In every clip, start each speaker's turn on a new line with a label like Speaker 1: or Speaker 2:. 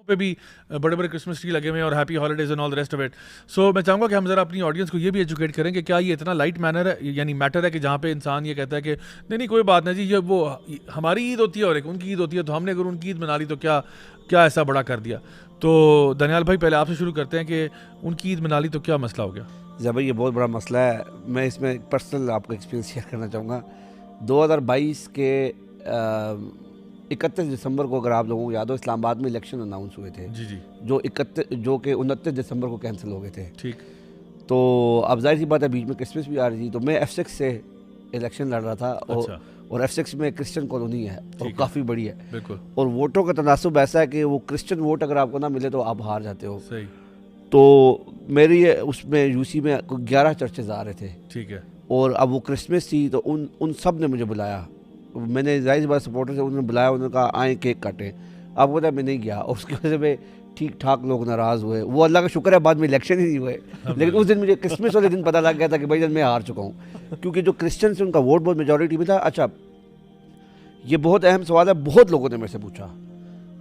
Speaker 1: पे भी बड़े बड़े क्रिसमस ट्री लगे हुए हैं और happy holidays and all the rest of it. So मैं चाहूँगा कि हम ज़रा अपनी ऑडियंस को ये भी एजुकेट करें कि क्या ये इतना लाइट मैनर है, यानी मैटर है कि जहाँ पे इंसान ये कहता है कि नहीं नहीं कोई बात नहीं जी, ये वो हमारी ईद होती है और एक उनकी ईद होती है, तो हमने अगर उनकी ईद मना ली तो क्या क्या ऐसा बड़ा कर दिया। तो दनियाल भाई पहले आपसे शुरू करते हैं कि उनकी ईद मना ली तो क्या मसला हो गया।
Speaker 2: जब ये बहुत बड़ा मसला है। मैं इसमें पर्सनल आपको एक्सपीरियंस शेयर करना चाहूँगा। 2022 के 31 दिसंबर को, अगर आप लोगों को याद हो, इस्लामाबाद में इलेक्शन अनाउंस हुए थे
Speaker 1: जी जी
Speaker 2: जो कि 29 दिसंबर को कैंसिल हो गए थे।
Speaker 1: ठीक।
Speaker 2: तो अब जाहिर सी बात है, बीच में क्रिसमस भी आ रही थी, तो मैं F6 से इलेक्शन लड़ रहा था।
Speaker 1: अच्छा।
Speaker 2: और F6 में क्रिश्चियन कॉलोनी है और काफ़ी बड़ी है।
Speaker 1: बिल्कुल।
Speaker 2: और वोटों का तनासुब ऐसा है कि वो क्रिश्चियन वोट अगर आपको ना मिले तो आप हार जाते हो।
Speaker 1: सही।
Speaker 2: तो मेरी उसमें यूसी में 11 चर्चेज आ रहे थे।
Speaker 1: ठीक है।
Speaker 2: और अब वो क्रिसमस थी, तो उन सब ने मुझे बुलाया। मैंने जाहिर सी बात सपोर्टर से उन्होंने बुलाया, उन्होंने कहा आए केक काटें। आपको पता है मैं नहीं गया, और उसकी वजह से ठीक ठाक लोग नाराज़ हुए। वो अल्लाह का शुक्र है बाद में इलेक्शन ही नहीं हुए, लेकिन उस दिन मुझे क्रिसमस वाले दिन पता लग गया था कि भाई जन मैं हार चुका हूँ, क्योंकि जो क्रिश्चियन से उनका वोट बहुत मेजॉरिटी में था। अच्छा, ये बहुत अहम सवाल है, बहुत लोगों ने मेरे से पूछा।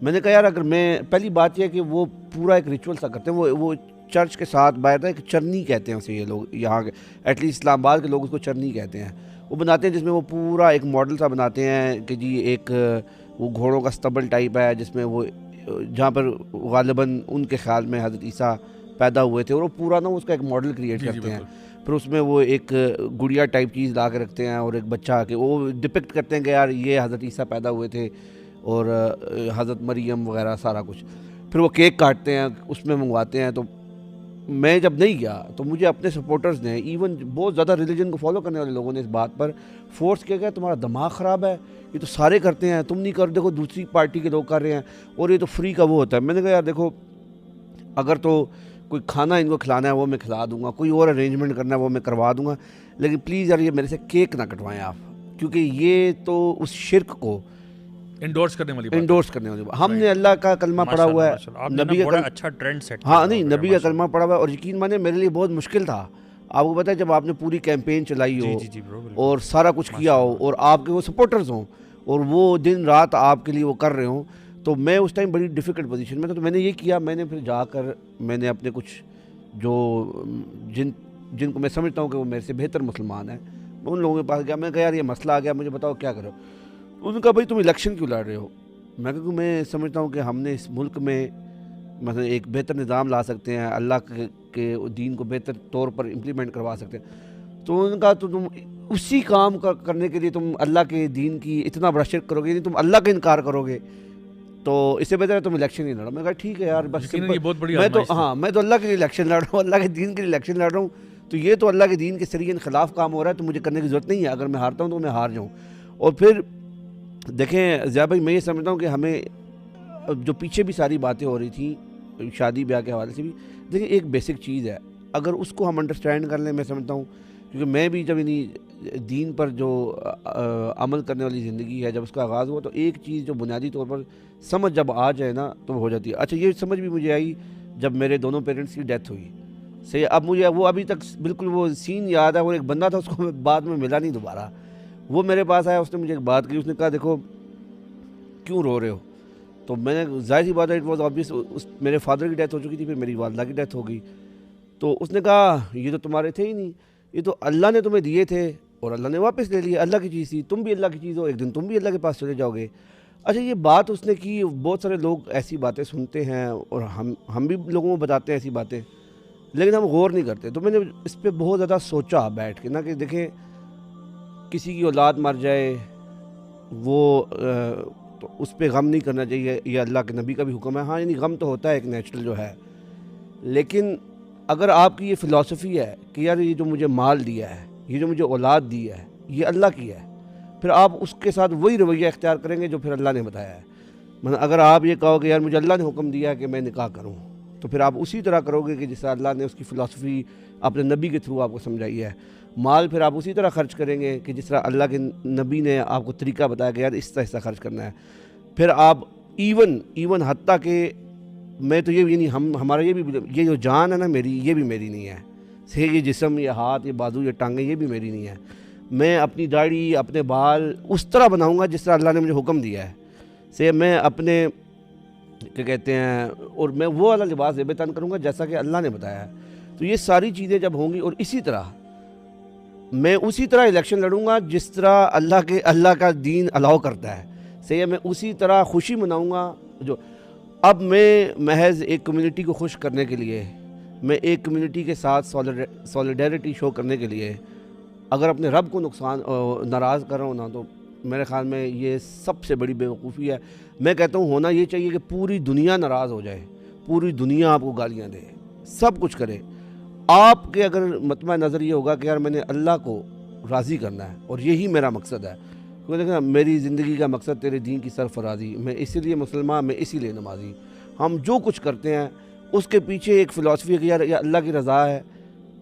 Speaker 2: मैंने कहा यार, अगर मैं, पहली बात यह है कि वो पूरा एक रिचुअल सा करते हैं, वो चर्च के साथ बाहर एक चरनी कहते हैं उसे, ये लोग यहाँ के एटलीस्ट इस्लामाबाद के लोग उसको चरनी कहते हैं। वो बनाते हैं जिसमें वो पूरा एक मॉडल सा बनाते हैं कि जी एक वो घोड़ों का स्टबल टाइप है, जिसमें वो जहाँ पर गालिबन उनके ख्याल में हज़रत ईसा पैदा हुए थे, और वो पूरा ना उसका एक मॉडल क्रिएट करते हैं। फिर उसमें वो एक गुड़िया टाइप चीज़ ला के रखते हैं और एक बच्चा के वो डिपिक्ट करते हैं कि यार ये हज़रत ईसा पैदा हुए थे और हज़रत मरियम वगैरह सारा कुछ। फिर वो केक काटते हैं, उसमें मंगवाते हैं। तो मैं जब नहीं गया तो मुझे अपने सपोर्टर्स ने, इवन बहुत ज़्यादा रिलीजन को फॉलो करने वाले लोगों ने इस बात पर फोर्स किया गया, तुम्हारा दिमाग ख़राब है, ये तो सारे करते हैं, तुम नहीं कर, देखो दूसरी पार्टी के लोग कर रहे हैं और ये तो फ्री का वो होता है। मैंने कहा यार देखो, अगर तो कोई खाना इनको खिलाना है वो मैं खिला दूंगा, कोई और अरेंजमेंट करना है वो मैं करवा दूंगा, लेकिन प्लीज़ यार ये मेरे से केक ना कटवाएं आप, क्योंकि ये तो उस शिर्क को इंडोर्स करने वाली बात। हमने अल्लाह का कलमा पढ़ा हुआ है, नबी का
Speaker 3: अच्छा ट्रेंड सेट।
Speaker 2: हाँ नहीं, नबी का कलमा पढ़ा हुआ है, और यकीन माने मेरे लिए बहुत मुश्किल था। आपको पता है जब आपने पूरी कैंपेन चलाई हो और सारा कुछ किया हो और आपके वो सपोर्टर्स हों और वो दिन रात आपके लिए वो कर रहे हों, तो मैं उस टाइम बड़ी डिफ़िकल्ट पोजीशन में था। तो मैंने ये किया, मैंने फिर जाकर मैंने अपने कुछ जो जिनको मैं समझता हूँ कि वो मेरे से बेहतर मुसलमान हैं, मैं उन लोगों के पास गया। मैंने कहा यार ये मसला आ गया, मुझे बताओ क्या करो। उन्होंने कहा भाई तुम इलेक्शन क्यों लड़ रहे हो। मैं कहा मैं समझता हूँ कि हमने इस मुल्क में मतलब एक बेहतर निज़ाम ला सकते हैं, अल्लाह के दीन को बेहतर तौर पर इम्प्लीमेंट करवा सकते हैं। तो उन्होंने कहा तो तुम उसी काम करने के लिए तुम अल्लाह के दीन की इतना बड़ा शिर्क करोगे, नहीं तुम अल्लाह का इनकार करोगे, तो इससे बेहतर है तुम इलेक्शन नहीं लड़ो। मैं कहा ठीक है यार, बस
Speaker 1: ये बहुत बड़ी
Speaker 2: मैं तो हाँ, मैं तो अल्लाह के लिए इलेक्शन लड़ रहा हूँ, अल्लाह के दीन के लिए इलेक्शन लड़ रहा हूँ, तो ये तो अल्लाह के दीन के सरियन खिलाफ काम हो रहा है, तो मुझे करने की ज़रूरत नहीं है। अगर मैं हारता हूँ तो मैं हार जाऊँ। और फिर देखें ज़िया भाई, मैं ये समझता हूँ कि हमें जो पीछे भी सारी बातें हो रही थी शादी ब्याह के हवाले से भी, देखिए एक बेसिक चीज़ है, अगर उसको हम अंडरस्टैंड कर लें, मैं समझता हूँ, क्योंकि मैं भी जब इन्हीं दीन पर जो अमल करने वाली ज़िंदगी है, जब उसका आगाज़ हुआ, तो एक चीज़ जो बुनियादी तौर पर समझ जब आ जाए ना तो हो जाती है। अच्छा, ये समझ भी मुझे आई जब मेरे दोनों पेरेंट्स की डेथ हुई। सही, अब मुझे वो अभी तक बिल्कुल वो सीन याद है। वो एक बंदा था, उसको बाद में मिला नहीं दोबारा, वो मेरे पास आया, उसने मुझे एक बात की, उसने कहा देखो क्यों रो रहे हो। तो मैंने, जाहिर सी बात है, इट वॉज ऑब्वियस, मेरे फादर की डेथ हो चुकी थी, फिर मेरी वालदा की डेथ हो गई। तो उसने कहा ये तो तुम्हारे थे ही नहीं, ये तो अल्लाह ने तुम्हें दिए थे और अल्लाह ने वापस ले लिए, अल्लाह की चीज़ थी, तुम भी अल्लाह की चीज़ हो, एक दिन तुम भी अल्लाह के पास चले जाओगे। अच्छा, ये बात उसने की। बहुत सारे लोग ऐसी बातें सुनते हैं और हम भी लोगों को बताते हैं ऐसी बातें, लेकिन हम गौर नहीं करते। तो मैंने इस पर बहुत ज़्यादा सोचा बैठ के ना, कि देखें किसी की औलाद मर जाए वो तो उस पर गम नहीं करना चाहिए, ये अल्लाह के नबी का भी हुक्म है। हाँ, यानी गम तो होता है एक नेचुरल जो है, लेकिन अगर आपकी ये फ़िलासफ़ी है कि यार ये जो मुझे माल दिया है, ये जो मुझे औलाद दी है, ये अल्लाह की है, फिर आप उसके साथ वही रवैया इख्तियार करेंगे जो फिर अल्लाह ने बताया है। मतलब अगर आप ये कहोगे यार मुझे अल्लाह ने हुक्म दिया है कि मैं निकाह करूँ, तो फिर आप उसी तरह करोगे कि जिस अल्लाह ने उसकी फ़िलासफ़ी अपने नबी के थ्रू आपको समझाई है। माल फिर आप उसी तरह खर्च करेंगे कि जिस तरह अल्लाह के नबी ने आपको तरीका बताया कि यार इस तरह खर्च करना है। फिर आप इवन हत्ता के, मैं तो ये नहीं, हमारा ये जो जान है ना मेरी, ये भी मेरी नहीं है। से ये जिस्म, ये हाथ, ये बाजू, ये टांगें, ये भी मेरी नहीं है। मैं अपनी दाढ़ी, अपने बाल उस तरह बनाऊँगा जिस तरह अल्लाह ने मुझे हुक्म दिया है। से मैं अपने क्या कहते हैं, और मैं वो वाला लिबास ज़ेब तन करूँगा जैसा कि अल्लाह ने बताया है। तो ये सारी चीज़ें जब होंगी, और इसी तरह मैं उसी तरह इलेक्शन लड़ूंगा जिस तरह अल्लाह का दीन अलाउ करता है, सही है। मैं उसी तरह खुशी मनाऊंगा। जो अब मैं महज एक कम्युनिटी को खुश करने के लिए, मैं एक कम्युनिटी के साथ सॉलिडेरिटी शो करने के लिए अगर अपने रब को नाराज़ कर रहा हूँ ना, तो मेरे ख़्याल में ये सबसे बड़ी बेवकूफ़ी है। मैं कहता हूँ होना ये चाहिए कि पूरी दुनिया नाराज़ हो जाए, पूरी दुनिया आपको गालियाँ दे, सब कुछ करे। आपके अगर मतमा नज़र ये होगा कि यार मैंने अल्लाह को राज़ी करना है और यही मेरा मकसद है, क्योंकि देखना मेरी ज़िंदगी का मकसद तेरे दीन की सरफराजी, मैं इसीलिए मुसलमान, मैं इसीलिए नमाजी। हम जो कुछ करते हैं उसके पीछे एक फ़िलासफ़ी है कि यार ये अल्लाह की रज़ा है,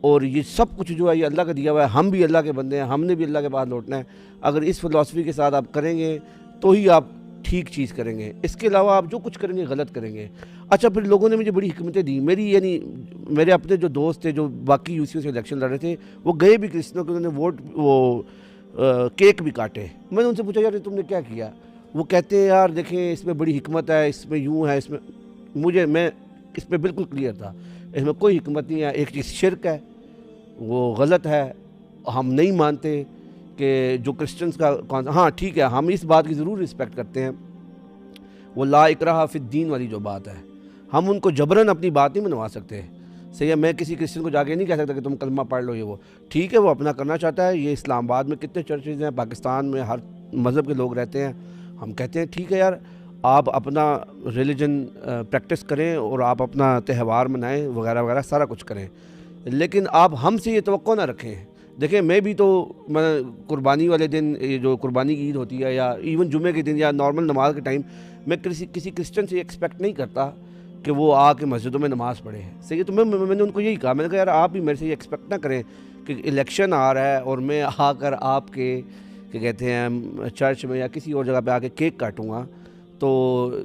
Speaker 2: और ये सब कुछ जो है ये अल्लाह का दिया हुआ है, हम भी अल्लाह के बंदे हैं, हमने भी अल्लाह के पास लौटना है। अगर इस फ़िलासफ़ी के साथ आप करेंगे तो ही आप ठीक चीज़ करेंगे, इसके अलावा आप जो कुछ करेंगे गलत करेंगे। अच्छा, फिर लोगों ने मुझे बड़ी हिकमतें दी, यानी मेरे अपने जो दोस्त थे जो बाकी यूसियों से इलेक्शन लड़ रहे थे, वो गए भी क्रिश्चियनों के, उन्होंने केक भी काटे। मैंने उनसे पूछा यार तुमने क्या किया? वो कहते हैं यार देखें इसमें बड़ी हिकमत है, इसमें यूँ है, इसमें मैं इस पर बिल्कुल क्लियर था, इसमें कोई हिकमत नहीं है। एक चीज़ शिर्क है, वो गलत है, हम नहीं मानते कि जो क्रिश्चियंस का कौन, हाँ ठीक है, हम इस बात की ज़रूर रिस्पेक्ट करते हैं, वो ला इकराहा फिद्दीन वाली जो बात है, हम उनको जबरन अपनी बात नहीं मनवा सकते, सही है। मैं किसी क्रिश्चियन को जाके नहीं कह सकता कि तुम कलमा पढ़ लो, ये वो ठीक है, वो अपना करना चाहता है। ये इस्लामाबाद में कितने चर्चेज़ हैं, पाकिस्तान में हर मज़हब के लोग रहते हैं। हम कहते हैं ठीक है यार, आप अपना रिलीजन प्रैक्टिस करें और आप अपना त्यौहार मनाएं वगैरह वगैरह सारा कुछ करें, लेकिन आप हमसे ये तवक्को ना रखें। देखिए मैं भी तो, मैं कुर्बानी वाले दिन, ये जो कुर्बानी की ईद होती है या इवन जुमे के दिन या नॉर्मल नमाज के टाइम, मैं किसी क्रिश्चियन से एक्सपेक्ट नहीं करता कि वो आके मस्जिदों में नमाज़ पढ़े, सही है। तो मैंने उनको यही कहा, मैंने कहा यार आप भी मेरे से ये एक्सपेक्ट ना करें कि इलेक्शन आ रहा है और मैं आकर आपके क्या कहते हैं चर्च में या किसी और जगह पे आके केक काटूंगा। तो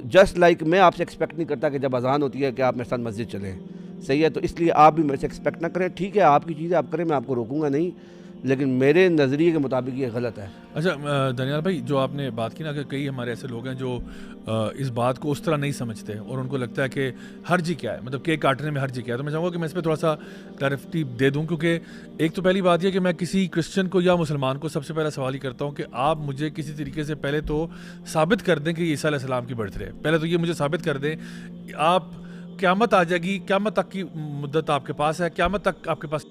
Speaker 2: जस्ट लाइक मैं आपसे एक्सपेक्ट नहीं करता कि जब अजान होती है कि आप मेरे साथ मस्जिद चलें, सही है। तो इसलिए आप भी मेरे से एक्सपेक्ट ना करें, ठीक है, आपकी चीज़ें आप करें, मैं आपको रोकूंगा नहीं, लेकिन मेरे नज़रिए के मुताबिक ये गलत है।
Speaker 1: अच्छा दनियाल भाई, जो आपने बात की ना कि कई हमारे ऐसे लोग हैं जो इस बात को उस तरह नहीं समझते और उनको लगता है कि हर्जी क्या है, मतलब केक काटने में हर्जी क्या है। तो मैं चाहूँगा कि मैं इस पर थोड़ा सा क्लैरिटी दे दूँ, क्योंकि एक तो पहली बात यह कि मैं किसी क्रिश्चियन को या मुसलमान को सबसे पहला सवाल ही करता हूँ कि आप मुझे किसी तरीके से पहले तो साबित कर दें कि ईसा अलैहिस्सलाम की बर्थडे है। पहले तो ये मुझे साबित कर दें। आप क़यामत आ जाएगी, क़यामत तक की मुद्दत आपके पास है, क़यामत तक आपके पास